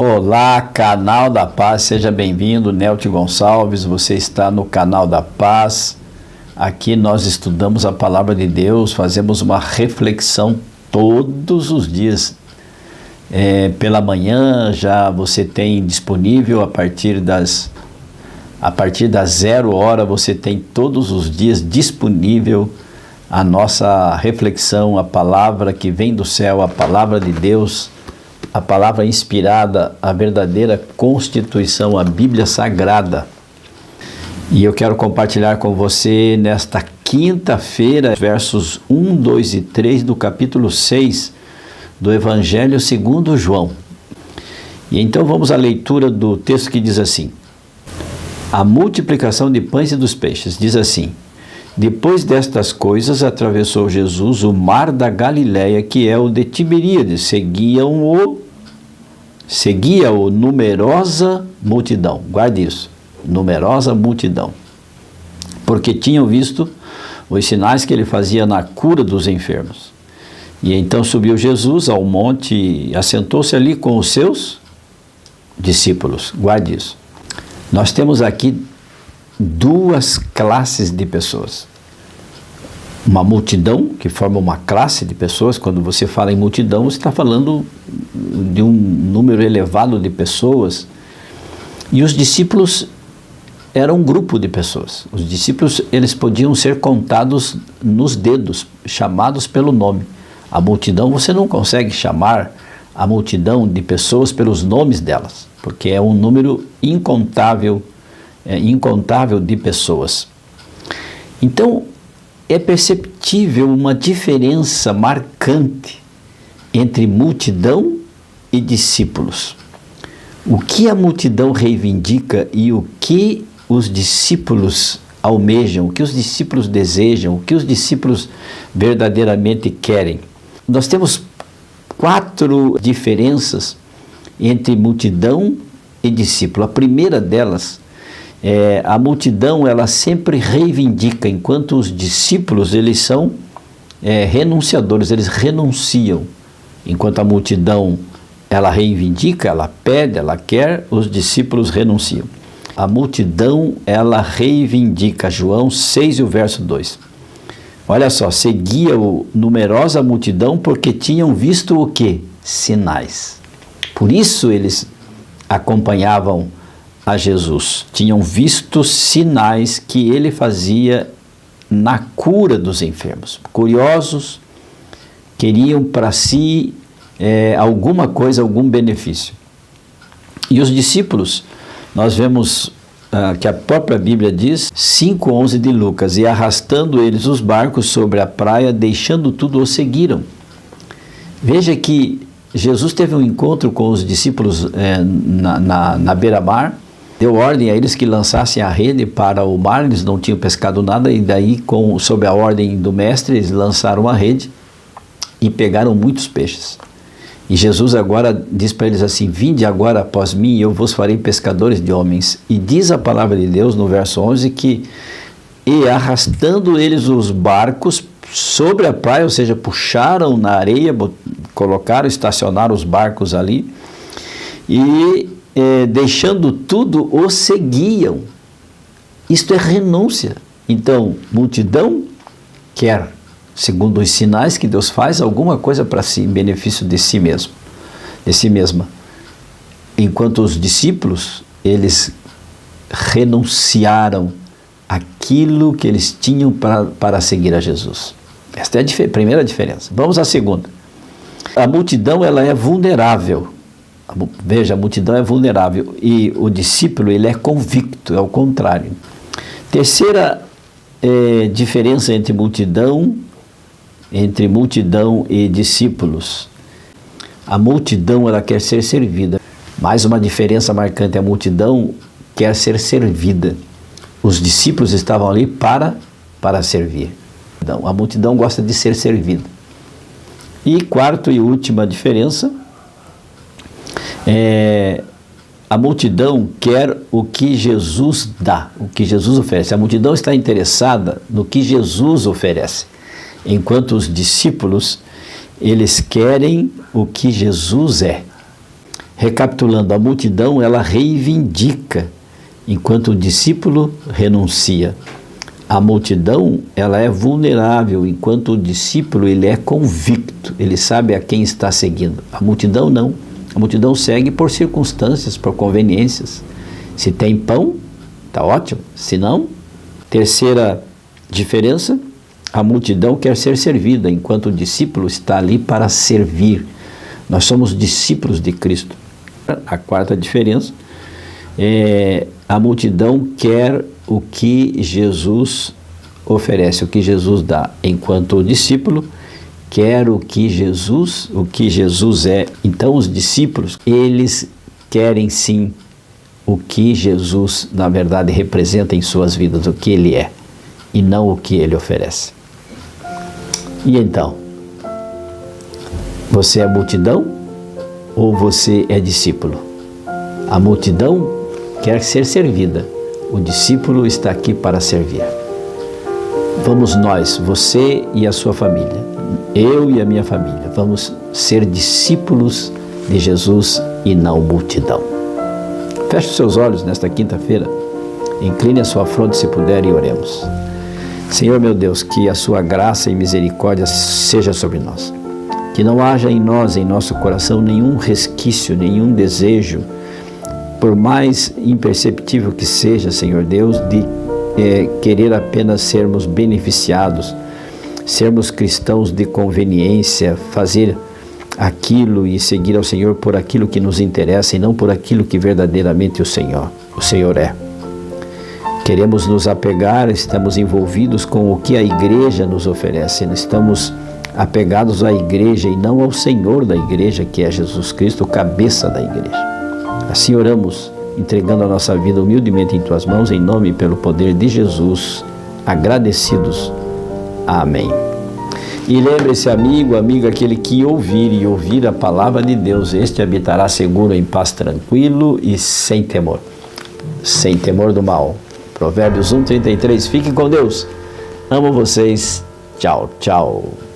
Olá, Canal da Paz, seja bem-vindo, Nelton Gonçalves, você está no Canal da Paz. Aqui nós estudamos a Palavra de Deus, fazemos uma reflexão todos os dias. Pela manhã já você tem disponível a partir das 0 hora, você tem todos os dias disponível a nossa reflexão, a palavra que vem do céu, a palavra de Deus, a palavra inspirada, a verdadeira Constituição, a Bíblia Sagrada. E eu quero compartilhar com você nesta quinta-feira, versos 1, 2 e 3 do capítulo 6 do Evangelho segundo João. E então vamos à leitura do texto que diz assim: a multiplicação de pães e dos peixes, diz assim: depois destas coisas atravessou Jesus o mar da Galileia, que é o de Tiberíades. Seguia-o numerosa multidão. Guarde isso, numerosa multidão, porque tinham visto os sinais que ele fazia na cura dos enfermos. E então subiu Jesus ao monte e assentou-se ali com os seus discípulos. Guarde isso. Nós temos aqui duas classes de pessoas. Uma multidão, que forma uma classe de pessoas. Quando você fala em multidão, você está falando de um número elevado de pessoas. E os discípulos eram um grupo de pessoas. Os discípulos, eles podiam ser contados nos dedos, chamados pelo nome. A multidão, você não consegue chamar a multidão de pessoas pelos nomes delas, porque é um número incontável de pessoas. Então, é perceptível uma diferença marcante entre multidão e discípulos. O que a multidão reivindica e o que os discípulos almejam, o que os discípulos desejam, o que os discípulos verdadeiramente querem. Nós temos 4 diferenças entre multidão e discípulo. A primeira delas é a multidão, ela sempre reivindica, enquanto os discípulos, eles são renunciadores, eles renunciam. Enquanto a multidão, ela reivindica, ela pede, ela quer, os discípulos renunciam. A multidão, ela reivindica. João 6 e o verso 2. Olha só, seguia-o numerosa multidão porque tinham visto o quê? Sinais. Por isso eles acompanhavam a Jesus. Tinham visto sinais que ele fazia na cura dos enfermos. Curiosos, queriam para si alguma coisa, algum benefício. E os discípulos, nós vemos que a própria Bíblia diz, 5:11 de Lucas, e arrastando eles os barcos sobre a praia, deixando tudo, os seguiram. Veja que Jesus teve um encontro com os discípulos na beira-mar, deu ordem a eles que lançassem a rede para o mar, eles não tinham pescado nada, e daí, sob a ordem do mestre, eles lançaram a rede e pegaram muitos peixes. E Jesus agora diz para eles assim: vinde agora após mim e eu vos farei pescadores de homens. E diz a palavra de Deus no verso 11 que, e arrastando eles os barcos sobre a praia, ou seja, puxaram na areia, estacionaram os barcos ali, e deixando tudo, os seguiam. Isto é renúncia. Então, multidão quer, segundo os sinais que Deus faz, alguma coisa para si, em benefício de si mesmo, de si mesma. Enquanto os discípulos, eles renunciaram aquilo que eles tinham para seguir a Jesus. Esta é a primeira diferença. Vamos à segunda. A multidão, ela é vulnerável. Veja, a multidão é vulnerável e o discípulo, ele é convicto, é o contrário. Terceira diferença entre multidão e discípulos. A multidão, ela quer ser servida. Mais uma diferença marcante: a multidão quer ser servida. Os discípulos estavam ali para servir. Então, a multidão gosta de ser servida. E quarta e última diferença, a multidão quer o que Jesus dá, o que Jesus oferece. A multidão está interessada no que Jesus oferece, enquanto os discípulos, eles querem o que Jesus é. Recapitulando, a multidão, ela reivindica, enquanto o discípulo renuncia. A multidão, ela é vulnerável, enquanto o discípulo, ele é convicto, ele sabe a quem está seguindo. A multidão não. A multidão segue por circunstâncias, por conveniências. Se tem pão, está ótimo. Se não, terceira diferença, a multidão quer ser servida, enquanto o discípulo está ali para servir. Nós somos discípulos de Cristo. A quarta diferença é a multidão quer o que Jesus oferece, o que Jesus dá, enquanto o discípulo quer o que Jesus é. Então os discípulos, eles querem sim o que Jesus, na verdade, representa em suas vidas, o que ele é, e não o que ele oferece. E então, você é multidão ou você é discípulo? A multidão quer ser servida, o discípulo está aqui para servir. Vamos nós, você e a sua família, eu e a minha família, vamos ser discípulos de Jesus e não multidão. Feche os seus olhos nesta quinta-feira, incline a sua fronte se puder e oremos. Senhor meu Deus, que a sua graça e misericórdia seja sobre nós. Que não haja em nós, em nosso coração, nenhum resquício, nenhum desejo, por mais imperceptível que seja, Senhor Deus, de querer apenas sermos beneficiados, sermos cristãos de conveniência, fazer aquilo e seguir ao Senhor por aquilo que nos interessa e não por aquilo que verdadeiramente o Senhor é. Queremos nos apegar, estamos envolvidos com o que a igreja nos oferece, estamos apegados à igreja e não ao Senhor da igreja, que é Jesus Cristo, o cabeça da igreja. Assim oramos, entregando a nossa vida humildemente em Tuas mãos, em nome e pelo poder de Jesus, agradecidos. Amém. E lembre-se, amigo, amiga, aquele que ouvir a palavra de Deus, este habitará seguro em paz, tranquilo e sem temor do mal. Provérbios 1:33. Fiquem com Deus. Amo vocês. Tchau, tchau.